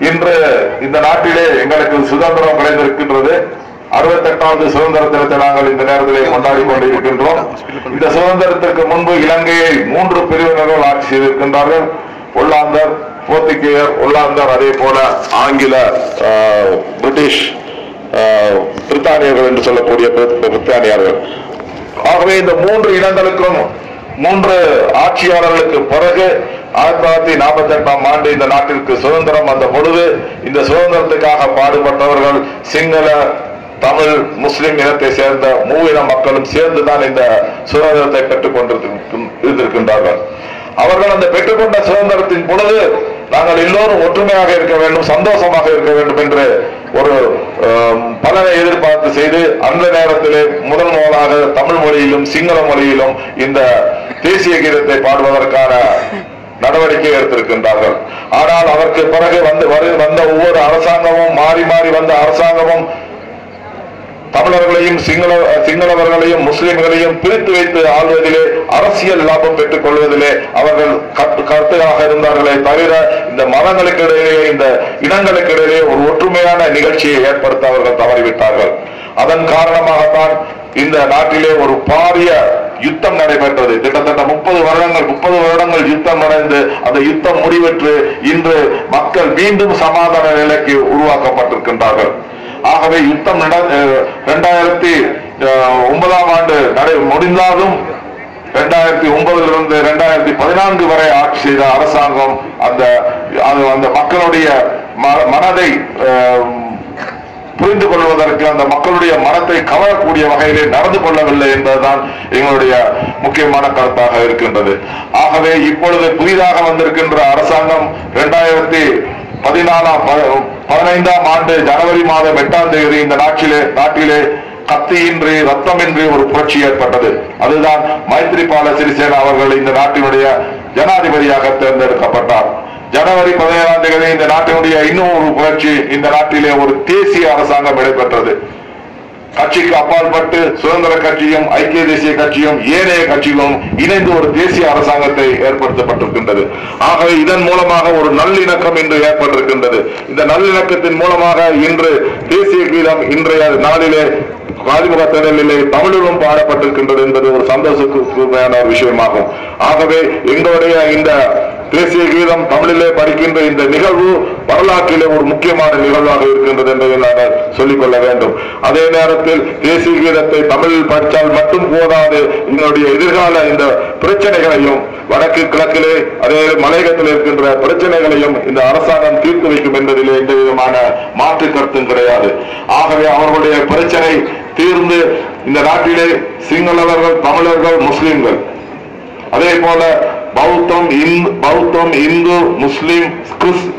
இன்று இந்த நாட்டிலே எங்களுக்கு சுதந்திரம் கிடைத்திருக்கின்றது. 68வது சுதந்திர தினத்தை நாங்கள் இந்த நேரத்திலே கொண்டாடி கொண்டிருக்கின்றோம். இந்த சுதந்திரத்திற்கு முன்பு இலங்கையை 3 பிரிவினர்கள் ஆட்சி செய்திருக்கின்றார்கள். ஒல்லாந்தர், போர்த்துகேயர், ஒல்லாந்தர், அதே போல ஆங்கில பிரிட்டிஷ் பிரித்தானியர்கள் என்று சொல்லக்கூடிய பிரித்தானியர்கள். ஆகவே இந்த 3 இடங்களுக்கும் 3 ஆட்சியாளர்களுக்கு பிறகு 1948ஆம் ஆண்டு இந்த நாட்டிற்கு சுதந்திரம் வந்த பொழுது இந்த சுதந்திரத்துக்காக பாடுபட்டவர்கள் சிங்கள, தமிழ், முஸ்லிம் இனத்தை சேர்ந்த மூவின மக்களும் சேர்ந்துதான் இந்த சுதந்திரத்தை பெற்றுக் கொண்டிருக்கின்றார்கள். அவர்கள் அந்த பெற்றுக்கொண்ட சுதந்திரத்தின் பொழுது நாங்கள் எல்லோரும் ஒற்றுமையாக இருக்க வேண்டும், சந்தோஷமாக இருக்க வேண்டும் என்று ஒரு பலனை எதிர்பார்த்து செய்து அந்த நேரத்திலே முதல் முதலாக தமிழ் மொழியிலும் சிங்கள மொழியிலும் இந்த தேசிய கீதத்தை பாடுவதற்கான நடவடிக்கை எடுத்திருக்கின்றார்கள். ஆனால் அதற்கு பிறகு வந்த ஒவ்வொரு அரசாங்கமும் மாறி மாறி வந்த அரசாங்கமும் தமிழர்களையும் சிங்களவர்களையும் முஸ்லிம்களையும் பிரித்து வைத்து ஆள்வதிலே, அரசியல் லாபம் பெற்றுக் கொள்வதிலே அவர்கள் கருத்தாக இருந்தார்களே தவிர இந்த மதங்களுக்கு இடையே, இந்த இனங்களுக்கு இடையே ஒரு ஒற்றுமையான நிகழ்ச்சியை ஏற்படுத்த அவர்கள் தவறிவிட்டார்கள். அதன் காரணமாகத்தான் இந்த நாட்டிலே ஒரு பாரிய யுத்தம் நடைபெற்றது. கிட்டத்தட்ட 30 வருடங்கள் யுத்தம் நடந்து அந்த யுத்தம் முடிவெற்று இன்று மக்கள் மீண்டும் சமாதான நிலைக்கு உருவாக்கப்பட்டிருக்கின்றார்கள். ஆகவே யுத்தம் 2009ஆம் ஆண்டு முடிந்தாலும் 2009 2014 வரை ஆட்சி செய்த அரசாங்கம் அந்த மக்களுடைய மனதை புரிந்து கொள்வதற்கு, அந்த மக்களுடைய மனத்தை கவரக்கூடிய வகையிலே நடந்து கொள்ளவில்லை என்பதுதான் எங்களுடைய முக்கியமான கருத்தாக இருக்கின்றது. ஆகவே இப்பொழுது புதிதாக வந்திருக்கின்ற அரசாங்கம் 2015ஆம் ஆண்டு ஜனவரி மாதம் 8ஆம் தேதி இந்த நாட்டிலே கத்தியின்றி ரத்தமின்றி ஒரு புரட்சி ஏற்பட்டது. அதுதான் மைத்ரிபால சிறிசேனா அவர்கள் இந்த நாட்டினுடைய ஜனாதிபதியாக தேர்ந்தெடுக்கப்பட்டார். ஜனவரி 17ஆம் தேதி இந்த நாட்டினுடைய இன்னும் ஒரு புரட்சி, இந்த நாட்டிலே ஒரு தேசிய அரசாங்கம் நடைபெற்றது. கட்சிக்கு அப்பாற்பட்டு சுதந்திர கட்சியும் ஐக்கிய தேசிய கட்சியும் ஏனைய கட்சிகளும் இணைந்து ஒரு தேசிய அரசாங்கத்தை ஏற்படுத்தப்பட்டிருக்கின்றது. ஆகவே இதன் மூலமாக ஒரு நல்லிணக்கம் இன்று ஏற்பட்டிருக்கின்றது. இந்த நல்லிணக்கத்தின் மூலமாக இன்று தேசிய கீதம் இன்றைய நாளிலே காதிமுகத்திலே தமிழிலும் பாடப்பட்டிருக்கின்றது என்பது ஒரு சந்தோஷத்துக்குமையான ஒரு விஷயமாகும். ஆகவே எங்களுடைய இந்த தேசிய கீதம் தமிழிலே படிக்கின்ற இந்த நிகழ்வு வரலாற்றிலே ஒரு முக்கியமான நிகழ்வாக இருக்கின்றது என்பதை நாங்கள் சொல்லிக்கொள்ள வேண்டும். அதே நேரத்தில் தேசிய கீதத்தை தமிழில் படித்தால் மட்டும் போதாது, எங்களுடைய எதிர்கால இந்த பிரச்சனைகளையும், வடக்கு கிழக்கிலே அதே மலையகத்தில் இருக்கின்ற பிரச்சனைகளையும் இந்த அரசாங்கம் தீர்த்து வைக்கும் என்பதிலே எந்த விதமான மாற்று கருத்தும் கிடையாது. ஆகவே அவர்களுடைய பிரச்சனை தீர்ந்து இந்த நாட்டிலே சிங்களவர்கள், தமிழர்கள், முஸ்லிம்கள், அதே போல பௌத்தம், இந்து, முஸ்லிம்,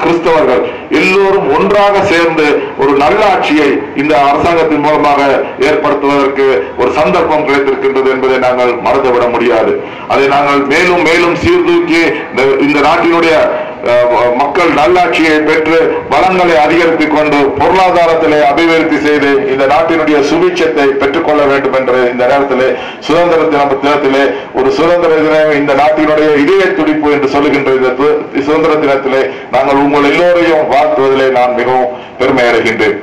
கிறிஸ்தவர்கள் எல்லோரும் ஒன்றாக சேர்ந்து ஒரு நல்ல ஆட்சியை இந்த அரசாங்கத்தின் மூலமாக ஏற்படுத்துவதற்கு ஒரு சந்தர்ப்பம் கிடைத்திருக்கின்றது என்பதை நாங்கள் மறந்துவிட முடியாது. அதை நாங்கள் மேலும் மேலும் சீர்தூக்கி இந்த நாட்டினுடைய மக்கள் நல்லாட்சியை பெற்று வளங்களை அதிகரித்துக் கொண்டு பொருளாதாரத்திலே அபிவிருத்தி செய்து இந்த நாட்டினுடைய சுபிட்சத்தை பெற்றுக் கொள்ள வேண்டும் என்று இந்த நேரத்திலே சுதந்திர தினத்திலே ஒரு சுதந்திர தினம் இந்த நாட்டினுடைய இதய துடிப்பு என்று சொல்லுகின்ற இந்த சுதந்திர தினத்திலே நாங்கள் உங்கள் எல்லோரையும் வாழ்த்துவதிலே நான் மிகவும் பெருமை அடைகின்றேன்.